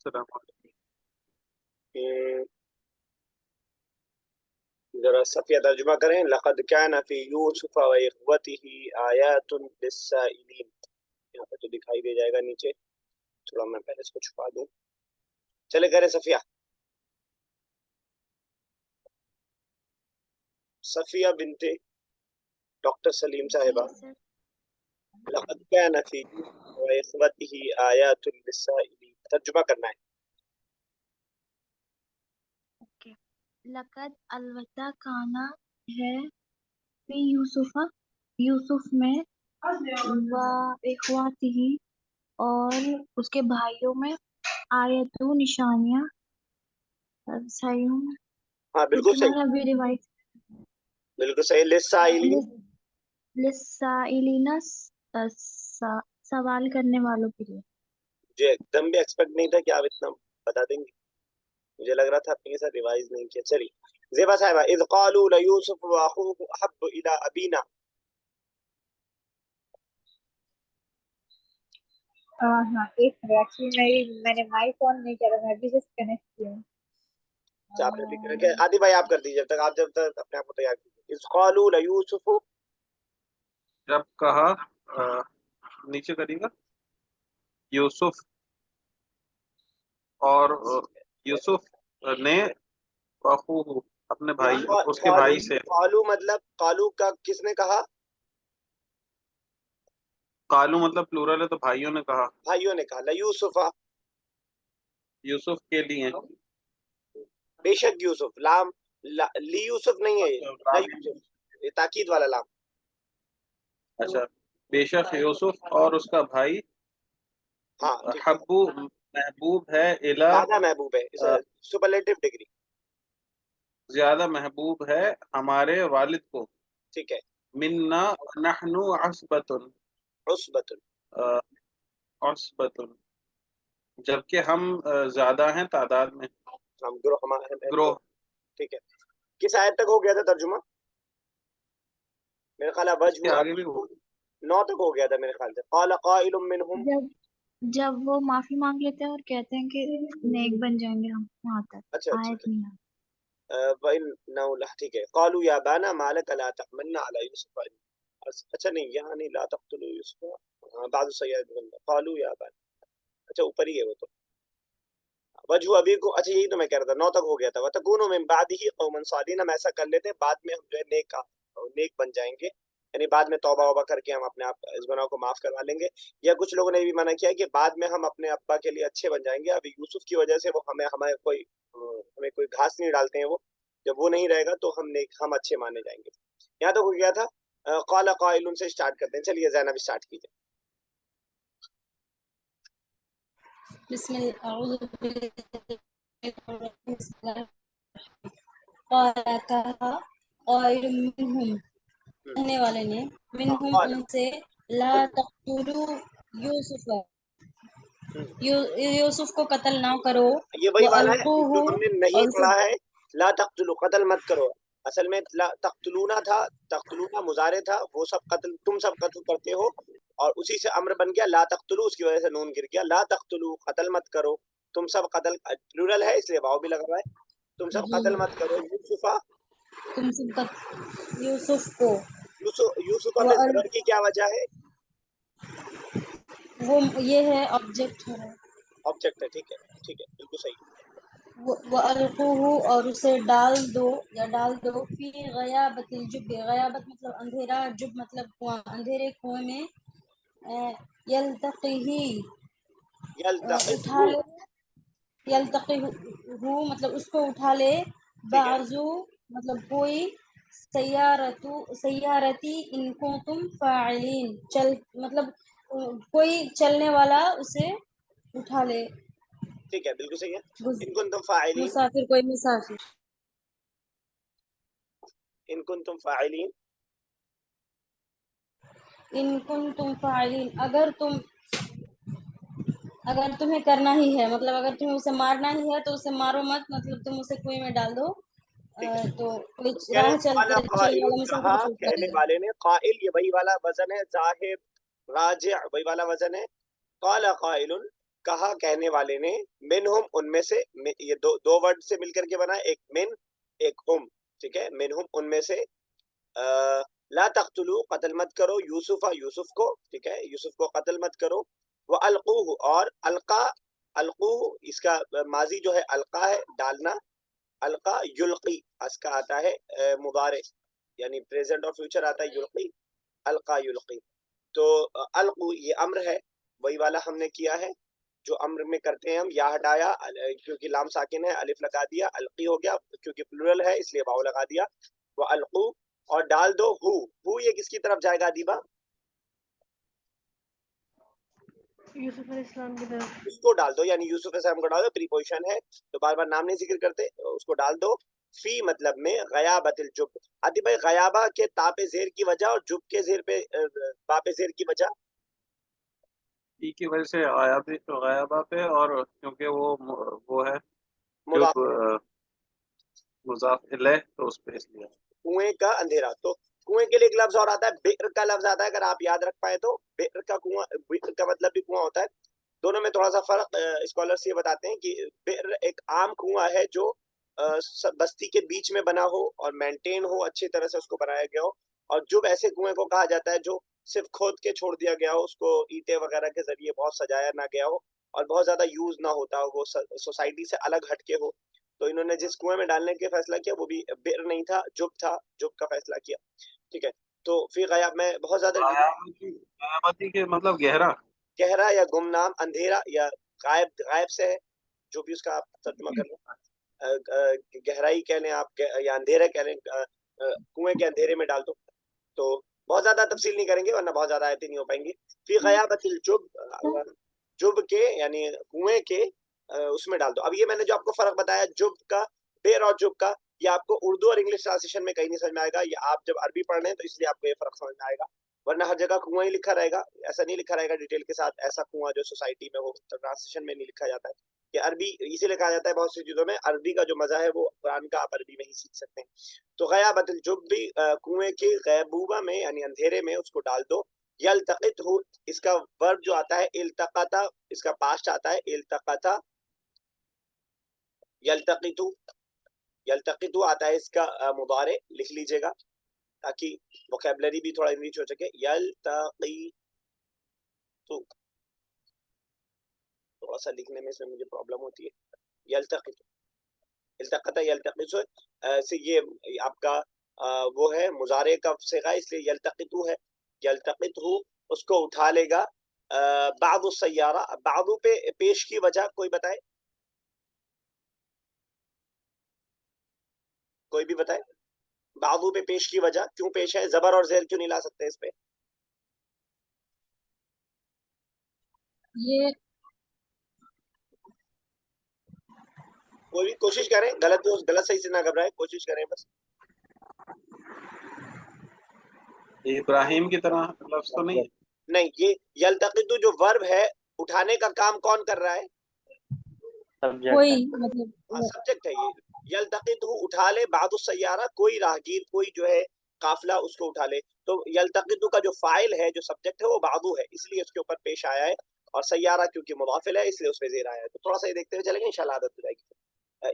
السلام علیکم۔ ذرا صفیہ ترجمہ کریں. لقد كان في يوسف واخوته آیات للسائلین. یہاں پہ تو دکھائی دے جائے گا نیچے، تھوڑا میں پہلے اس کو چھپا دوں. چلے کریں صفیہ. صفیہ بنت ڈاکٹر سلیم صاحبہ. لقد كان في يوسف واخوته آیات للسائلین. ترجمہ کرنا ہے. لقد البتہ کانا ہے فی یوسف میں و اخواتہ اور اس کے بھائیوں میں آیتوں نشانیاں صحیح میں. ہاں بالکل صحیح، ابھی روایت بالکل صحیح. للسائلین للسائلین سوال کرنے والوں کے لیے. مجھے ایک دم بھی ایکسپیکٹ نہیں تھا کہ آپ اتنا بتا دیں گے. مجھے لگ رہا تھا آپ نے ساتھ ریوائز نہیں کیا. چلیے زیبا صاحبہ. اذ قالوا لیوسف واخوه احب الى ابینا. ہاں ایک ایکچولی میں نے مائک آن نہیں کرا، میں ابھی جسٹ کنیکٹ کیا. آپ نے بھی کرا. عادی بھائی آپ کر دیجیے جب تک اپنے آپ کو تیار کیجیے. اذ قالوا لیوسف. جب کہا نیچے کریے گا یوسف اور یوسف نے اخوہ اپنے بھائی اس کے بھائی سے. قالو مطلب قالو کا کس نے کہا؟ قالو مطلب پلورل ہے تو بھائیوں نے کہا. بھائیوں نے کہا. لیوسف یوسف کے لیے. بے شک یوسف. لام لی یوسف نہیں ہے، لیوسف یہ تاکید والا لام. اچھا بے شک یوسف اور اس کا بھائی ہاں حبو محبوب ہے زیادہ محبوب ہے. Superlative degree. زیادہ محبوب ہے ہمارے والد کو. ٹھیک ہے. منا نحن عصبۃ عصبۃ عصبۃ جبکہ ہم زیادہ ہیں تعداد میں. ہم گروہ. گروہ. ٹھیک ہے. کس آیت تک ہو گیا تھا ترجمہ؟ میرے خیال اس کے آگے بھی 9 تک ہو گیا تھا میرے خیال سے. قال قائل منهم. جب وہ معافی مانگ لیتے ہیں اور کہتے ہیں کہ نیک بن جائیں گے ہم، وہاں تک آیت نہیں ہے. ٹھیک ہے. قالوا یا بانا ما لك لا تحملنا على يوسف. اچھا نہیں یہاں نہیں. لا تقتلوا يوسف بعض السیئات. قالوا یا بانا. اچھا اوپر ہی ہے وہ تو. وجہ ابھی کو. اچھا یہی تو میں کہہ رہا تھا 9 تک ہو گیا تھا. وتكونوا من بعده قوما صالحين. ہم ایسا کر لیتے بعد میں ہم جو ہے نیک بن جائیں گے، یعنی بعد میں توبہ وبہ کر کے ہم اپنے آپ اس گناہ کو معاف کروا لیں گے. یا کچھ لوگوں نے بھی منع کیا کہ بعد میں ہم اپنے ابا کے لیے اچھے بن جائیں گے. ابھی یوسف کی وجہ سے وہ ہمیں کوئی گھاس نہیں ڈالتے ہیں. وہ جب وہ نہیں رہے گا تو ہم اچھے مانے جائیں گے. یہاں تک ہو گیا تھا. قال قائل سے اسٹارٹ کرتے ہیں. چلیے زینب اسٹارٹ کیجیے. بسم اللہ اعوذ قائل منہم کہنے والے نے منہم ان سے لا تقتلوا یوسف کو قتل نہ کرو. یہ وہی والا ہے جو وَأَلْقُوهُ ہم نے نہیں اور پڑھا ہے. لا تقتلوا قتل مت کرو. اصل میں لا تقتلونا تھا. تقتلونا مضارع تھا. وہ سب قتل تم سب قتل کرتے ہو اور اسی سے امر بن گیا. لا تقتلوا اس کی وجہ سے نون گر گیا. لا تقتلوا قتل مت کرو. تم سب قتل پلورل ہے اس لیے واو بھی لگا ہوا ہے. تم سب قتل مت کرو یوسفا. تم سب یوسف کو. یوسفا میں ضرر کی کیا وجہ ہے؟ وہ یہ ہے آبجیکٹ ہے. آبجیکٹ ہے. ٹھیک ہے ٹھیک ہے بالکل صحیح. وَأَلْقُوهُ اور اسے ڈال دو فی غیابت الجب. غیابت مطلب اندھیرا، جب مطلب کنواں. اندھیرے کنویں میں یلتقطہ مطلب اس کو اٹھا لے. بعضو مطلب کوئی سیارتی ان کنتم فاعلین مطلب کوئی چلنے والا اسے اٹھا لے. ٹھیک ہے بالکل صحیح ہے. ان کنتم فاعلین. مسافر کوئی مسافر. ان کنتم فاعلین. ان کنتم فاعلین اگر تمہیں کرنا ہی ہے، مطلب اگر تمہیں اسے مارنا ہی ہے تو اسے مارو مت، مطلب تم اسے کنویں میں ڈال دو. تو راہ چلنے والا مسافر اسے اٹھا کہنے لے گا. والے نے. قائل یہ وہی والا وزن ہے. ظاہر راجع وہی والا وزن ہے. قال قائل کہا کہنے والے نے, منہم ان میں سے, یہ دو ورڈ سے مل کر کے بنا, ایک من ایک ہم, ٹھیک ہے, منہم ان میں سے, لا تقتلوا قتل مت کرو, یوسف یوسف کو, ٹھیک ہے, یوسف کو قتل مت کرو, وَأَلْقُوهُ اور القا, القوہ اس کا ماضی جو ہے القا ہے ڈالنا, القا یلقی اس کا آتا ہے مضارع, یعنی پریزنٹ اور فیوچر آتا ہے یلقی, القا یلقی. تو القو یہ امر ہے, وہی والا ہم نے کیا ہے جو امر میں کرتے ہیں ہم, یا ہٹایا کیونکہ لام ساکن ہے, الف لگا دیا, القی ہو گیا کیونکہ پلورل ہے اس لیے واو لگا دیا, وہ القو اور ڈال دو ہو, یہ کس کی طرف جائے گا ادیبہ؟ یوسف علیہ السلام کی طرف. اس کو ڈال دو, یعنی یوسف علیہ السلام کو ڈال دو, پریپوزیشن ہے تو بار بار نام نہیں ذکر کرتے, اس کو ڈال دو. فی مطلب میں غیابت الجب, آتی بھائی غیابہ کے تا پہ زیر کی وجہ اور جب کے زیر پہ با پہ زیر کی وجہ, ای کی وجہ سے غیابہ پہ, اور کیونکہ وہ ہے مضاف مضاف الیہ تو اس پہ اس لیے. کنویں کا اندھیرا, تو کنویں کے لیے ایک لفظ اور آتا ہے بئر کا لفظ آتا ہے, اگر آپ یاد رکھ پائے تو بئر کا کنواں, بئر کا مطلب بھی کنواں ہوتا ہے. دونوں میں تھوڑا سا فرق اسکالرس یہ بتاتے ہیں کہ بئر ایک عام کنواں ہے جو بستی کے بیچ میں بنا ہو اور مینٹین ہو, اچھی طرح سے اس کو بنایا گیا ہو, اور جب ایسے کنویں کو کہا جاتا ہے جو صرف کھود کے چھوڑ دیا گیا ہو, اس کو اینٹیں وغیرہ کے ذریعے بہت سجایا نہ گیا ہو اور بہت زیادہ یوز نہ ہوتا ہو, وہ سوسائٹی سے الگ ہٹ کے ہو. تو انہوں نے جس کنویں میں ڈالنے کا فیصلہ کیا وہ بھی بئر نہیں تھا, جب تھا, جب کا فیصلہ کیا, ٹھیک ہے. تو فی غیاب میں بہت زیادہ غیابتی کے مطلب گہرا, گہرا یا گمنام, اندھیرا یا غائب, غائب سے ہے جو بھی اس کا آپ ترجمہ کر لیں, گہرائی کہہ لیں آپ یا اندھیرا کہہ لیں, کنویں کے اندھیرے میں ڈال دو. تو بہت زیادہ تفصیل نہیں کریں گے ورنہ بہت زیادہ آیتیں نہیں ہو پائیں گی. فی غیابت الجب, جب کے یعنی کنویں کے اس میں ڈال دو. اب یہ میں نے جو آپ کو فرق بتایا جب کا, بئر اور جب کا, یہ آپ کو اردو اور انگلش ٹرانسلیشن میں کہیں نہیں سمجھ میں آئے گا, یہ آپ جب عربی پڑھ رہے ہیں تو اس لیے آپ کو یہ فرق سمجھ میں آئے گا, ورنہ ہر جگہ کنواں ہی لکھا رہے گا, ایسا نہیں لکھا رہے گا ڈیٹیل کے ساتھ, ایسا کنواں جو سوسائٹی میں ہو ٹرانسلیشن میں نہیں لکھا جاتا ہے. کہ عربی اسی لیے کہا جاتا ہے بہت سی چیزوں میں عربی کا جو مزہ ہے وہ قرآن کا آپ عربی میں ہی سیکھ سکتے ہیں. تو غیابت الجب بھی کنویں کے غیبوبہ میں یعنی اندھیرے میں اس کو ڈال دو. یلتقط ہو, اس کا ورب جو آتا ہے التقطا, اس کا پاسٹ آتا ہے التقطا, یلتقطو, یلتقطو آتا ہے اس کا مضارع, لکھ لیجئے گا تاکہ ووکیبلری بھی تھوڑا انریچ ہو سکے. یلتقطو, تھوڑا سا لکھنے میں اس میں مجھے پرابلم ہوتی ہے. یلتقطو, التقطا یلتقطو سے یہ آپ کا وہ ہے مضارع کا صیغہ, اس لیے یلتقطو ہے. یلتقطو اس کو اٹھا لے گا. بعض السیارہ, بعضو پہ پیش کی وجہ کوئی بتائے, کوئی بھی بتائے, بعضو پہ پیش کی وجہ کیوں پیش ہے, زبر اور زیر کیوں نہیں لا سکتے اس پہ؟ یہ کوئی بھی کوشش کریں, غلط صحیح سے نہ گھبرائیں, کوشش کریں بس. ابراہیم کی طرح لفظ تو نہیں, نہیں, یہ یلتقطو جو ورب ہے اٹھانے کا کام کون کر رہا ہے؟ کوئی مطلب سبجیکٹ ہے. یہ یلتقطو اٹھا لے, بعض السیارہ کوئی راہگیر, کوئی جو ہے قافلہ اس کو اٹھا لے. تو یلتقطو کا جو فاعل ہے جو سبجیکٹ ہے وہ بعضو ہے, اس لیے اس کے اوپر پیش آیا ہے, اور سیارہ کیونکہ مضاف ہے اس لیے اس پہ زیر آیا ہے. تو تھوڑا سا یہ دیکھتے ہوئے چلیں گے, انشاءاللہ عادت ہو جائے گی.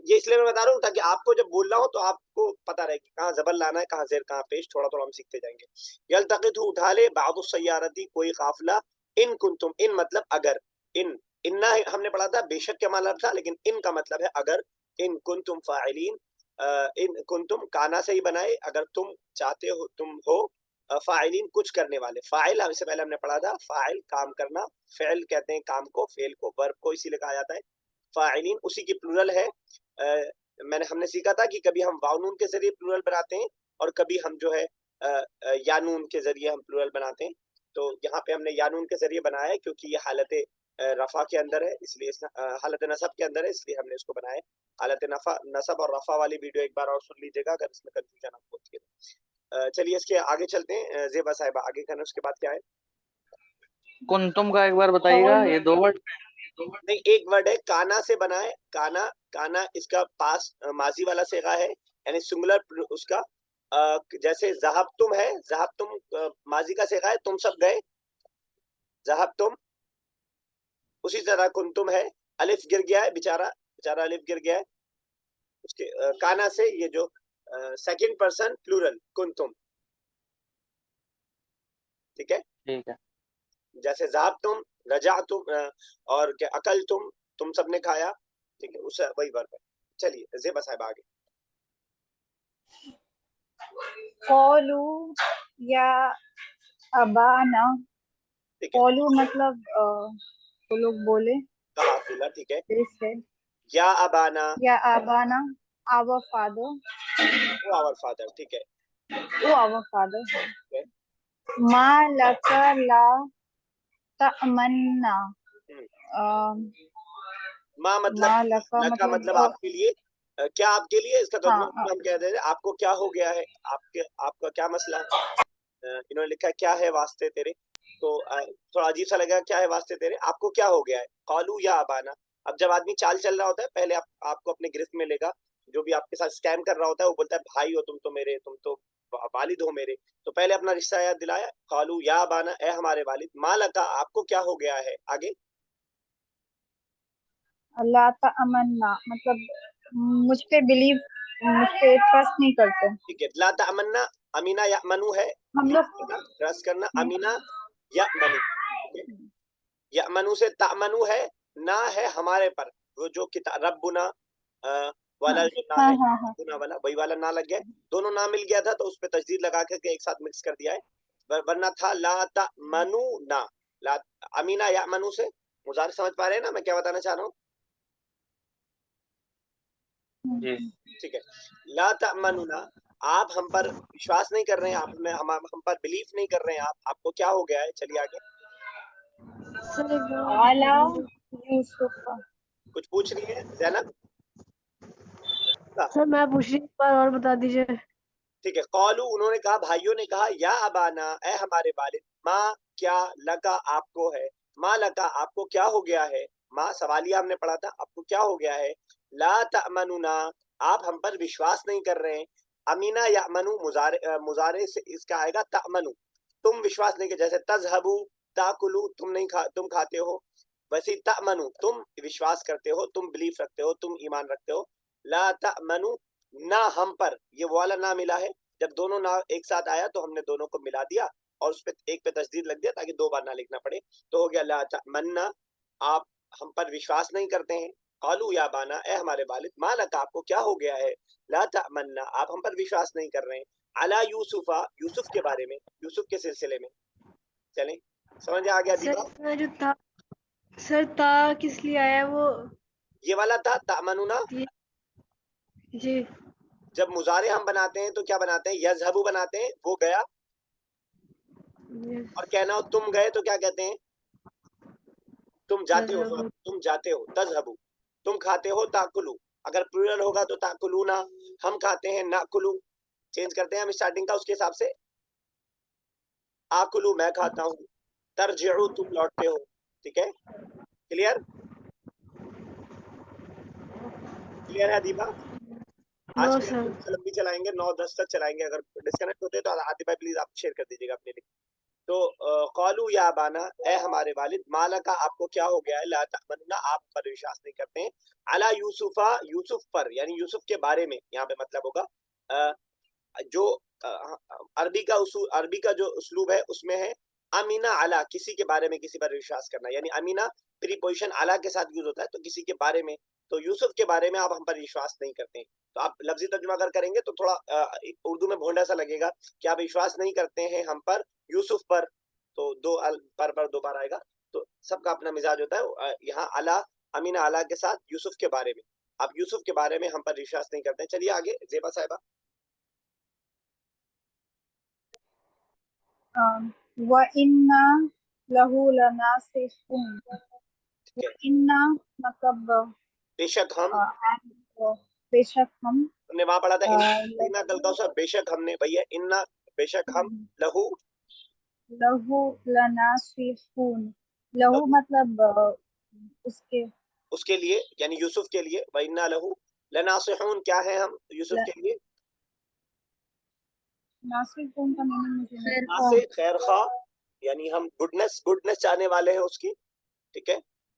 یہ اس لیے میں بتا رہا ہوں تاکہ آپ کو جب بول رہا ہوں تو آپ کو پتہ رہے کہ کہاں زبر لانا ہے, کہاں زیر, کہاں پیش, تھوڑا تھوڑا ہم سیکھتے جائیں گے. یلتقطو اٹھا لے, بعض السیارتی کوئی قافلہ, ان کنتم, ان مطلب اگر, ان ہم نے پڑھا تھا بے شک کا مطلب تھا, لیکن ان کا مطلب ہے اگر. ان کنتم فاعلین, ان کنتم کانا سے ہی بنائے, اگر تم چاہتے ہو, تم ہو فاعلین کچھ کرنے والے. فاعل اس سے پہلے ہم نے پڑھا تھا, فاعل کام کرنا, فعل کہتے ہیں کام کو, فعل کو, ورب کو اسی لیے کہا جاتا ہے فاعلین, اسی کی پلورل ہے. ہم نے سیکھا تھا کہ کبھی ہم واؤ کے ذریعے پلورل بناتے ہیں اور کبھی ہم جو ہے یانون کے ذریعے ہم پلورل بناتے ہیں. تو یہاں پہ ہم نے یانون کے ذریعے بنایا ہے کیونکہ یہ حالت رفع کے اندر ہے, اس لیے حالت نصب کے اندر ہے, اس لیے ہم نے اس کو بنایا ہے. حالت نصب اور رفع والی ویڈیو ایک بار اور سن لیجیے گا اگر اس میں کنفیوژن آپ کو ہوتی ہے. چلیے اس کے آگے چلتے ہیں. زیبا صاحبہ آگے کرنا, اس کے بعد کیا ہے؟ کنتم کا ایک بار بتائیے گا, یہ دو ورڈ نہیں, ایک ورڈ ہے کانا سے بنا ہے. کانا, کانا اس کا پاس ماضی والا صیغہ ہے, یعنی سنگولر اس کا. جیسے ذہبتم ہے, ذہبتم ماضی کا صیغہ ہے, تم سب گئے. ذہبتم, اسی طرح کنتم ہے، الف گر گیا ہے، بیچارہ الف گر گیا ہے اس کے کانا سے، یہ جو سیکنڈ پرسن پلورل کنتم، ٹھیک ہے. ٹھیک ہے. جیسے ذہبتم، رجعتم اور کہ اکلتم، تم سب نے کھایا، ٹھیک ہے، اس وہی ورب ہے. چلیے زیبا صاحب آگے. قولو یا ابانا، ٹھیک ہے، قولو مطلب وہ لوگ بولے. کہا بولا، ٹھیک ہے. They said, یا ابانا، یا ابانا our father, وہ آور فادر، ٹھیک ہے. وہ our father. ہے. ما لکا لا تأمنا، ماں مطلب ما لکا لکا مطلب آپ کے لیے، کیا آپ کے لیے، اس کا ترجمہ ہم کہہ دیں آپ کو کیا ہو گیا ہے، آپ کا کیا مسئلہ ہے. انہوں نے لکھا کیا ہے واسطے تیرے، تو تھوڑا عجیب سا لگا، کیا ہے واسطے تیرے، آپ کو کیا ہو گیا ہے. قالو یا ابانا، اب جب آدمی چال چل رہا ہوتا ہے پہلے آپ کو اپنے گرفت میں لے گا، جو بھی آپ کے ساتھ اسکیم کر رہا ہوتا ہے وہ بولتا ہے بھائی ہو تم تو میرے، تم تو والد ہو میرے، تو پہلے اپنا رشتہ یاد دلایا. قالو یا ابانا، اے ہمارے والد، ما لکا، آپ کو کیا ہو گیا ہے. آگے لا تأمنا مطلب مجھ پہ بلیو، مجھ پہ ٹرسٹ نہیں کرتے. ٹھیک ہے. لا تأمنا، امینا یأمنو ہے، ہم لوگ ٹرسٹ کرنا. امینا یأمنو، یأمنو سے تأمنو ہے، نہ ہے ہمارے پر، وہ جو کتاب ربنا والا جو نہ ہے، ربنا والا وہی والا نہ لگ گیا، دونوں نہ مل گیا تھا تو اس پہ تجدید لگا کر کے ایک ساتھ مکس کر دیا ہے، ورنہ تھا لا تأمنو نا. لا امینا یأمنو سے مضارع سمجھ پا رہے ہیں نا میں کیا بتانا چاہ رہا ہوں. جی. ٹھیک ہے. لا تأمنونا، آپ ہم پر وشواس نہیں کر رہے ہیں، آپ میں ہم پر بلیف نہیں کر رہے ہیں، آپ کو کیا ہو گیا ہے. چلیے آگے. سر ایک اعلیٰ بار یوسف. کچھ پوچھ رہی ہے زینب. سر میں پوچھ رہی ہوں، ایک بار اور بتا دیجیے. ٹھیک ہے. قالو، انہوں نے کہا، بھائیوں نے کہا، یا ابانا، اے ہمارے والد، ماں کیا، لکا آپ کو ہے، ماں لکا آپ کو کیا ہو گیا ہے. ماں سوالیہ ہم نے پڑھا تھا، آپ کو کیا ہو گیا ہے. لا تأمنونا، آپ ہم پر وشواس نہیں کر رہے ہیں. امینا یأمنو مضارع سے اس کا آئے گا تأمنو، تم وشواس نہیں کر، جیسے تذہبو تاکلو، تم نہیں تم کھاتے ہو، ویسے تأمنو تم وشواس کرتے ہو، تم بلیف رکھتے ہو، تم ایمان رکھتے ہو. لا تأمنو، نہ ہم پر، یہ والا نہ ملا ہے، جب دونوں نہ ایک ساتھ آیا تو ہم نے دونوں کو ملا دیا اور اس پہ ایک پہ تشدید لگ دیا تاکہ دو بار نہ لکھنا پڑے، تو ہو گیا لا تأمنا، آپ ہم پر وشواس نہیں کرتے ہیں. قالو یا بانا، اے ہمارے والد، ما لکا آپ کو کیا ہو گیا ہے. لا تأمنا، آپ ہم پر وشواس نہیں کر رہے ہیں. علی یوسفا، یوسف کے بارے میں، یوسف کے سلسلے میں. چلیں سمجھ آ گیا سر دیپا. اس میں جو تا، سر تا کس لیے آیا ہے وہ. یہ والا تھا تأمنونا، جی جب مضارع ہم بناتے ہیں تو کیا بناتے ہیں، یذهبو بناتے ہیں، وہ گیا، اور کہنا ہو تم گئے تو کیا کہتے ہیں، تم جاتے ہو، تذہبو. تم جاتے ہو. تذهبو، تم کھاتے ہو. تاکلو، اگر پلورل ہوگا تو تاکلونا، ہم کھاتے ہیں. ناکلو، چینج کرتے ہیں ہم اسٹارٹنگ کا اس کے حساب سے. آکلو، میں کھاتا ہوں. ترجعو، تم لوٹتے ہو. ٹھیک ہے، کلیئر. کلیئر ہے دیپا. آج نو کے سر. لیکچر لمبی چلائیں گے، 9-10 تک چلائیں گے. اگر ڈسکنیکٹ ہوتے تو عاطف بھائی پلیز آپ شیئر کر دیجیے گا اپنے لنک. تو قالو یا ابانا، اے ہمارے والد، مالکا آپ کو کیا ہو گیا ہے. لا تأمننا، آپ پر وشواس نہیں کرتے ہیں. علی یوسفا، یوسف پر، یعنی یوسف کے بارے میں یہاں پہ مطلب ہوگا جو عربی کا اصول، عربی کا جو اسلوب ہے اس میں ہے امینا علی، کسی کے بارے میں کسی پر وشواس کرنا، یعنی امینا پریپوزیشن علی کے ساتھ یوز ہوتا ہے تو کسی کے بارے میں. تو یوسف کے بارے میں آپ ہم پر وشواس نہیں کرتے ہیں. تو آپ لفظی ترجمہ اگر کریں گے تو تھوڑا اردو میں بھونڈا سا لگے گا کہ آپ وشواس نہیں کرتے ہیں ہم پر، یوسف پر، تو دو پر دو بار آئے گا. تو سب کا اپنا مزاج ہوتا ہے. یہاں اعلیٰ، امینا اعلیٰ کے ساتھ یوسف کے بارے میں، آپ یوسف کے بارے میں ہم پر وشواس نہیں کرتے ہیں. چلیے آگے زیبا صاحبہ. وَإِنَّا لَهُ لَنَاصِحُونَ. ٹھیک ہے. وَإِنَّا مطلب بے شک ہم، بے شک ہم، ہم نے وہاں پڑھا تھا انا کل کا بے شک ہم نے، بھیا انا بے شک ہم، لہو لہو لناصحون. لہو لہو مطلب اس کے لیے، یعنی یوسف کے لیے. وَإِنَّا لَهُ لَنَاصِحُونَ، کیا ہے ہم یوسف کے لیے، ناصحون کا معنی مجھے نہیں. ناصح خیر خواہ، یعنی ہم گڈنس چاہنے والے ہیں اس کی. ٹھیک ہے.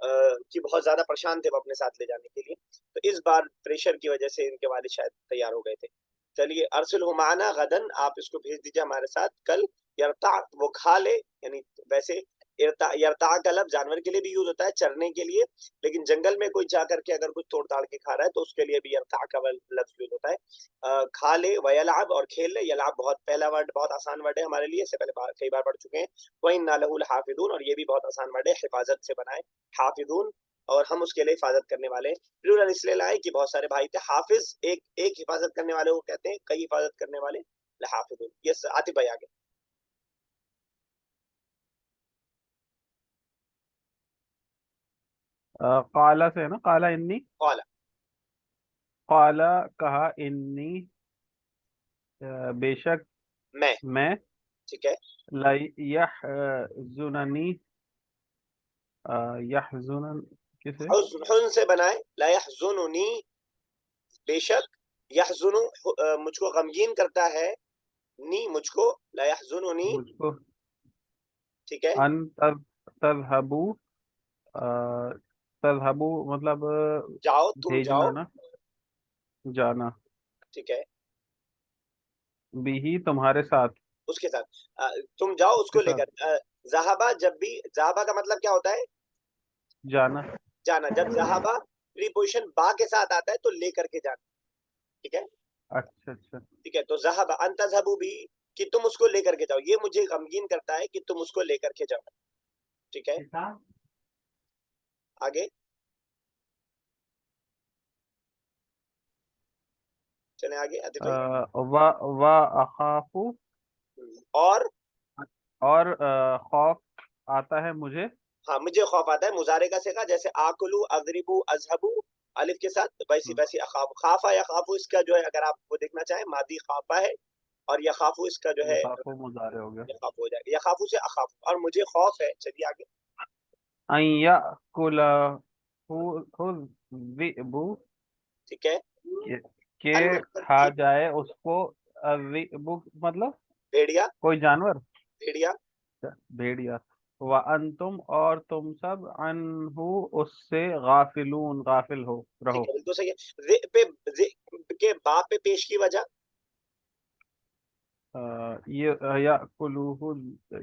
کہ بہت زیادہ پریشان تھے وہ اپنے ساتھ لے جانے کے لیے. تو اس بار پریشر کی وجہ سے ان کے والد شاید تیار ہو گئے تھے. چلیے ارسلہ معنا غدن، آپ اس کو بھیج دیجیے ہمارے ساتھ کل. یرتع وہ کھا لے، یعنی ویسے یرتع کا لفظ جانور کے لیے بھی یوز ہوتا ہے چرنے کے لیے، لیکن جنگل میں کوئی جا کر کے اگر کچھ توڑ تاڑ کے کھا رہا ہے تو اس کے لیے بھی یرتع کا لفظ یوز ہوتا ہے. کھا لے ویلعب اور کھیل لے. یلعب بہت پہلا ورڈ بہت آسان ورڈ ہے ہمارے لیے، اس سے پہلے کئی بار پڑھ چکے ہیں. وَإِنَّا لَهُ الْحَافِظُونَ، اور یہ بھی بہت آسان ورڈ ہے، حفاظت سے بنائے حافظون، اور ہم اس کے لیے حفاظت کرنے والے ہیں. پلورل اس لیے لائے کہ بہت سارے بھائی تھے. حافظ ایک حفاظت کرنے والے کو کہتے ہیں، کئی حفاظت کرنے والے لحافظون. یس عاطف بھائی آگے. قالا سے ہے نا، قالا انی، قال قالا کہا، انی بے شک میں، میں، ٹھیک ہے. یحزننی، یحزنن کسے؟ حزن سے بنائے. لا یحزننی، بے شک، یحزن مجھ کو غمگین کرتا ہے، نی مجھ کو، لا یحزننی، مجھ کو، ٹھیک ہے. ان تذہبو، تذہبو مطلب جاؤ، تم بھیجنا جاؤ، نا، جانا، ٹھیک ہے. بھی تمہارے ساتھ، اس کے ساتھ تم جاؤ اس کو کے لے ساتھ کر. ذہبہ، جب بھی ذہبہ کا مطلب کیا ہوتا ہے؟ جانا. جانا. جب ذہبہ پریپوزیشن با کے ساتھ آتا ہے تو لے کر کے جانا، ٹھیک ہے. اچھا اچھا. ٹھیک ہے. تو ذہب ان تذهبوا بھی کہ تم اس کو لے کر کے جاؤ، یہ مجھے غمگین کرتا ہے کہ تم اس کو لے کر کے جاؤ، ٹھیک ہے. آگے چلیں آگے عاطف بھائی. و اخافو، اور خوف آتا ہے مجھے. ہاں مجھے خوف آتا ہے، مضارع کا صیغہ جیسے آکلو، اضربو، اذهبو، الف کے ساتھ، ویسی اخاف. خافا یا خافو اس کا جو ہے اگر آپ وہ دیکھنا چاہیں ماضی خافا ہے، اور یا خافو اس کا جو ہے یخافو مضارع ہو گیا. یخاف ہو جائے گا. یا خافو سے اخاف، اور مجھے خوف ہے. چلیے آگے. ان یأکلہ الذئب، ٹھیک ہے. کہ ان مطلب کھا کہ جائے اس کو، الذئب مطلب بھیڑیا، کوئی جانور، بھیڑیا. بھیڑیا. وانتم اور تم سب عنہ اس سے غافلون، غافل ہو رہو. ٹھیک ہے بالکل صحیح ہے. ذئب کے با پہ پیش کی وجہ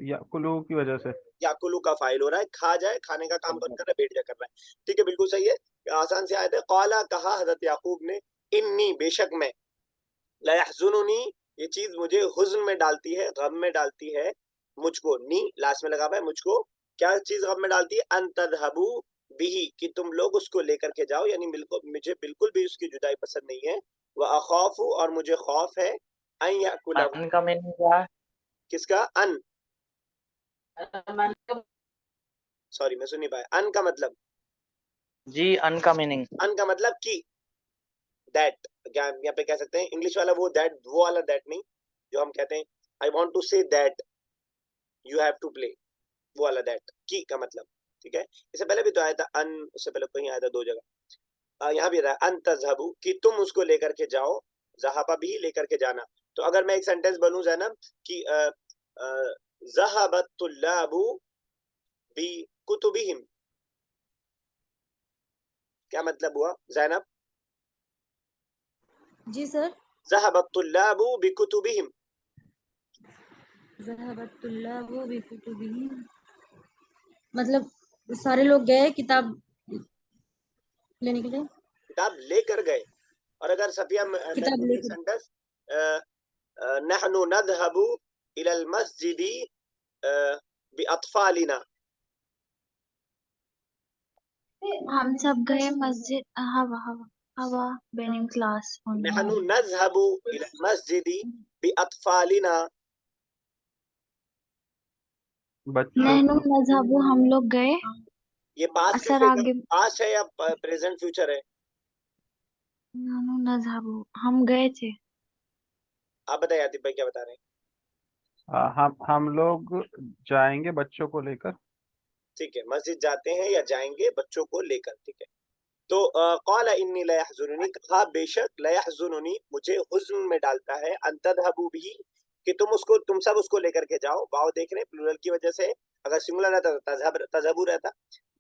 یأکلوہ کی وجہ سے. یا کلو کا فائل ہو رہا ہے، کھا جائے، کھانے کا کام کون کر رہا ہے؟ بھیڑیا کر رہا ہے. ٹھیک ہے بالکل صحیح ہے، آسان سے آیت ہے. قالا کہا حضرت یعقوب نے، انی بے شک میں، لا یحزننی یہ چیز مجھے حزن میں ڈالتی ہے، غم میں ڈالتی ہے مجھ کو. نی لاسٹ میں لگا ہوا ہے، مجھ کو کیا چیز غم میں ڈالتی ہے؟ ان تذهبوا به، کہ تم لوگ اس کو لے کر کے جاؤ، یعنی مجھے بالکل بھی اس کی جدائی پسند نہیں ہے. واخاف اور مجھے خوف ہے، ان یاکلہ، ان کا میننگ کیا کس کا؟ ان، ہے؟ سوری میں سن نہیں پایا. ان کا مطلب، جی ان کا میننگ. ان کا مطلب کی، دیٹ، یہاں پہ کہہ سکتے ہیں انگلش والا وہ دیٹ، وہ والا دیٹ نہیں جو ہم کہتے ہیں I want to say that you have to play, وہ والا دیٹ کی کا مطلب. ٹھیک ہے. اس سے پہلے بھی تو آیا تھا ان، اس سے پہلے کہیں آیا تھا دو جگہ. یہاں بھی رہا ہے ان تذهبوا، کہ تم اس کو لے کر کے جاؤ. ذهب بھی لے کر کے جانا. تو اگر میں ایک سینٹینس بنوں زینب کہ ذهب الطلاب بکتبہم، کیا مطلب ہوا زینب؟ جی سر. ذهب الطلاب بکتبہم، ذهب الطلاب بكتبهم، مطلب سارے لوگ گئے کتاب لینے کے لیے، کتاب لے کر گئے. اور اگر صفیہ میں کتاب لے کر. سینٹینس نحن نذهب الى المسجد باطفالنا، ہم سب گئے مسجد. ہوا بیننگ کلاس نحن نذهب الى المسجد باطفالنا. بچوں، نحنو نذهب، ہم لوگ گئے. یہ پاسٹ اثر آگے پاسٹ ہے یا پریزنٹ فیوچر ہے؟ نحنو نذهب، ہم گئے تھے. آپ بتائیے عاطف بھائی کیا بتا رہے ہیں؟ ہم لوگ جائیں گے بچوں کو لے کر. ٹھیک ہے، مسجد جاتے ہیں یا جائیں گے بچوں کو لے کر. ٹھیک ہے. تو قال انی لا یحزننی، کہا بے شک، لا یحزننی مجھے حزن میں ڈالتا ہے، ان تذهبوا به کہ تم سب اس کو لے کر کے جاؤ. واو دیکھ رہے ہیں پلورل کی وجہ سے، اگر سنگولر رہتا تو تذهبوا رہتا،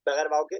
بغیر واو کے